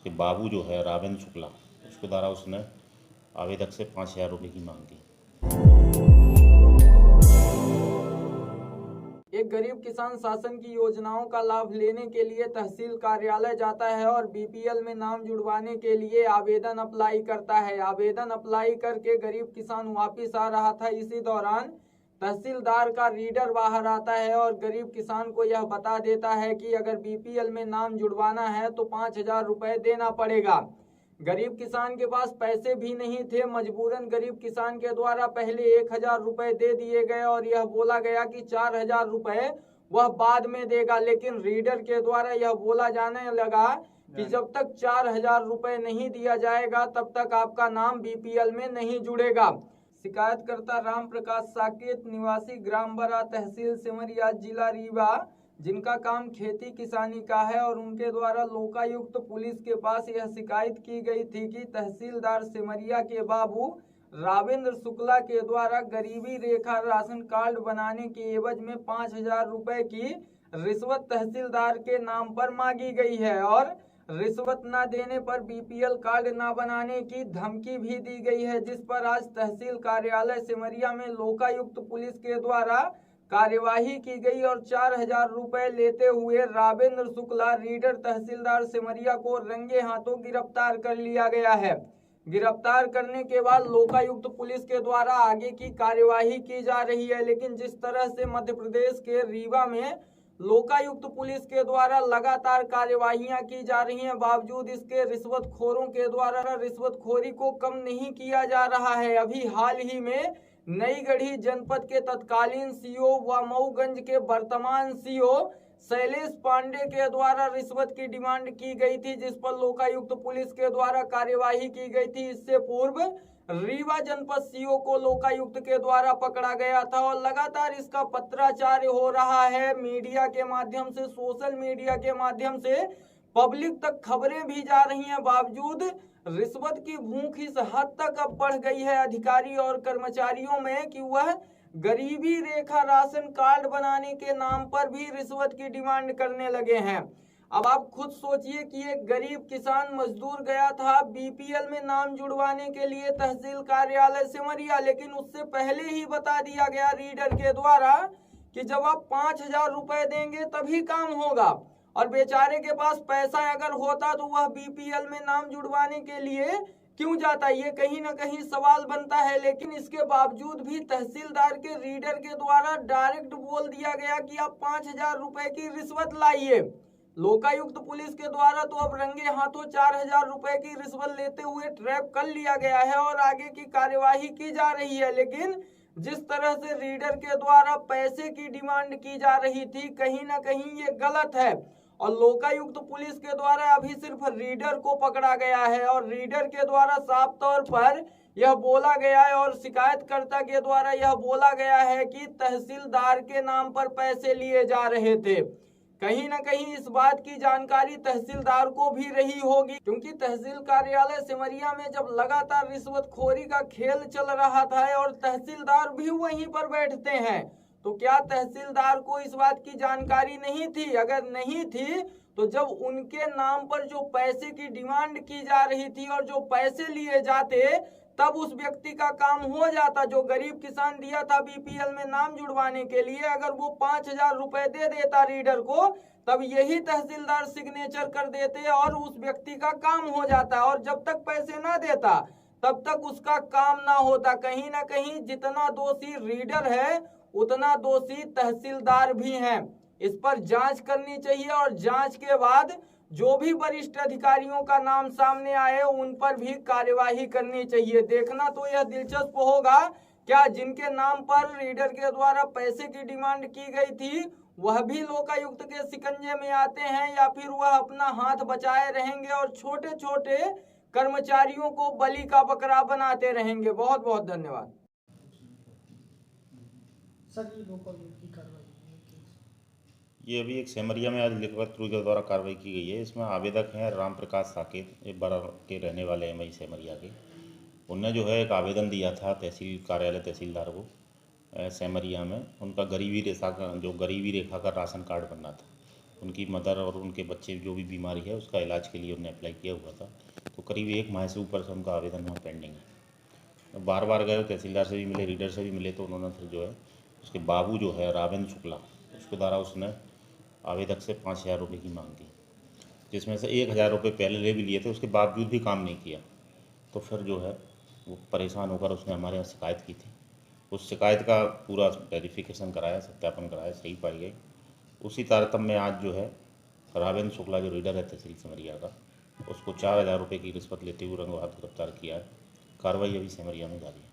उसके बाबू जो है रावेंद्र शुक्ला, उसके द्वारा उसने आवेदक से 5,000 रुपये की मांग की। एक गरीब किसान शासन की योजनाओं का लाभ लेने के लिए तहसील कार्यालय जाता है और बीपीएल में नाम जुड़वाने के लिए आवेदन अप्लाई करता है। आवेदन अप्लाई करके गरीब किसान वापिस आ रहा था। इसी दौरान तहसीलदार का रीडर बाहर आता है और गरीब किसान को यह बता देता है कि अगर बीपीएल में नाम जुड़वाना है तो 5,000 रुपये देना पड़ेगा। गरीब किसान के पास पैसे भी नहीं थे। मजबूरन गरीब किसान के द्वारा पहले 1,000 रुपए दे दिए गए और यह बोला गया कि 4,000 रुपए वह बाद में देगा, लेकिन रीडर के द्वारा यह बोला जाने लगा कि जब तक 4,000 रुपए नहीं दिया जाएगा तब तक आपका नाम बीपीएल में नहीं जुड़ेगा। शिकायतकर्ता राम प्रकाश साकेत, निवासी ग्राम बरा, तहसील सिमरिया, जिला रीवा, जिनका काम खेती किसानी का है और उनके द्वारा लोकायुक्त पुलिस के पास यह शिकायत की गई थी कि तहसीलदार सिमरिया के बाबू रावेंद्र शुक्ला के द्वारा गरीबी रेखा राशन कार्ड बनाने के एवज में 5,000 रुपए की रिश्वत तहसीलदार के नाम पर मांगी गई है और रिश्वत न देने पर बीपीएल कार्ड न बनाने की धमकी भी दी गई है, जिस पर आज तहसील कार्यालय सिमरिया में लोकायुक्त पुलिस के द्वारा कार्यवाही की गई और 4,000 रुपए लेते हुए रावेंद्र शुक्ला रीडर तहसीलदार सिमरिया को रंगे हाथों गिरफ्तार कर लिया गया है। गिरफ्तार करने के बाद लोकायुक्त पुलिस के द्वारा आगे की कार्यवाही की जा रही है। लेकिन जिस तरह से मध्य प्रदेश के रीवा में लोकायुक्त पुलिस के द्वारा लगातार कार्यवाहियां की जा रही हैं, बावजूद इसके रिश्वतखोरों के द्वारा रिश्वतखोरी को कम नहीं किया जा रहा है। अभी हाल ही में नईगढ़ी जनपद के तत्कालीन सीओ व मऊगंज के वर्तमान सीओ शैलेश पांडे के द्वारा रिश्वत की डिमांड की गई थी, जिस पर लोकायुक्त पुलिस के द्वारा कार्यवाही की गई थी। इससे पूर्व रीवा जनपद सीओ को लोकायुक्त के द्वारा पकड़ा गया था और लगातार इसका पत्राचार हो रहा है। मीडिया के माध्यम से, सोशल मीडिया के माध्यम से पब्लिक तक खबरें भी जा रही हैं। बावजूद रिश्वत की भूख इस हद तक अब बढ़ गई है अधिकारी और कर्मचारियों में कि वह गरीबी रेखा राशन कार्ड बनाने के नाम पर भी रिश्वत की डिमांड करने लगे हैं। अब आप खुद सोचिए कि एक गरीब किसान मजदूर गया था बीपीएल में नाम जुड़वाने के लिए तहसील कार्यालय सिमरिया, लेकिन उससे पहले ही बता दिया गया रीडर के द्वारा कि जब आप 5,000 रुपए देंगे तभी काम होगा, और बेचारे के पास पैसा अगर होता तो वह बीपीएल में नाम जुड़वाने के लिए क्यों जाता, ये कहीं ना कहीं सवाल बनता है। लेकिन इसके बावजूद भी तहसीलदार के रीडर के द्वारा डायरेक्ट बोल दिया गया कि आप 5,000 रुपए की रिश्वत लाइए। लोकायुक्त पुलिस के द्वारा तो अब रंगे हाथों 4,000 रुपए की रिश्वत लेते हुए ट्रैप कर लिया गया है और आगे की कार्यवाही की जा रही है। लेकिन जिस तरह से रीडर के द्वारा पैसे की डिमांड की जा रही थी, कहीं ना कहीं ये गलत है और लोकायुक्त पुलिस के द्वारा अभी सिर्फ रीडर को पकड़ा गया है और रीडर के द्वारा साफ तौर पर यह बोला गया है और शिकायतकर्ता के द्वारा यह बोला गया है कि तहसीलदार के नाम पर पैसे लिए जा रहे थे। कहीं ना कहीं इस बात की जानकारी तहसीलदार को भी रही होगी, क्योंकि तहसील कार्यालय सिमरिया में जब लगातार रिश्वतखोरी का खेल चल रहा था और तहसीलदार भी वहीं पर बैठते हैं, तो क्या तहसीलदार को इस बात की जानकारी नहीं थी? अगर नहीं थी तो जब उनके नाम पर जो पैसे की डिमांड की जा रही थी और जो पैसे लिए जाते तब उस व्यक्ति का काम हो जाता। जो गरीब किसान दिया था बीपीएल में नाम जुड़वाने के लिए, अगर वो 5,000 रुपए दे देता रीडर को, तब यही तहसीलदार सिग्नेचर कर देते और उस व्यक्ति का काम हो जाता, और जब तक पैसे ना देता तब तक उसका काम ना होता। कहीं ना कहीं जितना दोषी रीडर है उतना दोषी तहसीलदार भी हैं। इस पर जांच करनी चाहिए और जांच के बाद जो भी वरिष्ठ अधिकारियों का नाम सामने आए उन पर भी कार्यवाही करनी चाहिए। देखना तो यह दिलचस्प होगा, क्या जिनके नाम पर रीडर के द्वारा पैसे की डिमांड की गई थी वह भी लोकायुक्त के शिकंजे में आते हैं या फिर वह अपना हाथ बचाए रहेंगे और छोटे छोटे कर्मचारियों को बलि का बकरा बनाते रहेंगे। बहुत बहुत धन्यवाद। ये अभी एक सिमरिया में आज लिखवत के द्वारा कार्रवाई की गई है। इसमें आवेदक हैं राम प्रकाश साकेत, एक बरा के रहने वाले हैं मई सिमरिया के। उनने जो है एक आवेदन दिया था तहसील कार्यालय तहसीलदार को सिमरिया में। उनका गरीबी रेखा का राशन कार्ड बनना था। उनकी मदर और उनके बच्चे जो भी बीमारी है उसका इलाज के लिए उन्होंने अप्लाई किया हुआ था। तो करीब 1 माह से ऊपर से उनका आवेदन वहाँ पेंडिंग है। बार बार गए, तहसीलदार से भी मिले, रीडर से भी मिले, तो उन्होंने फिर जो है उसके बाबू जो है रावेंद्र शुक्ला, उसके द्वारा उसने आवेदक से 5,000 रुपये की मांग की, जिसमें से 1,000 रुपये पहले ले भी लिए थे, उसके बावजूद भी काम नहीं किया। तो फिर जो है वो परेशान होकर उसने हमारे यहाँ शिकायत की थी। उस शिकायत का पूरा वेरिफिकेशन कराया, सत्यापन कराया, सही पाई गई। उसी तारतम्य में आज जो है रावेंद्र शुक्ला जो रीडर है तहसील सिमरिया का, उसको 4,000 रुपये की रिश्वत लेते हुए रंगे हाथ गिरफ्तार किया है। कार्रवाई अभी सिमरिया में जारी है।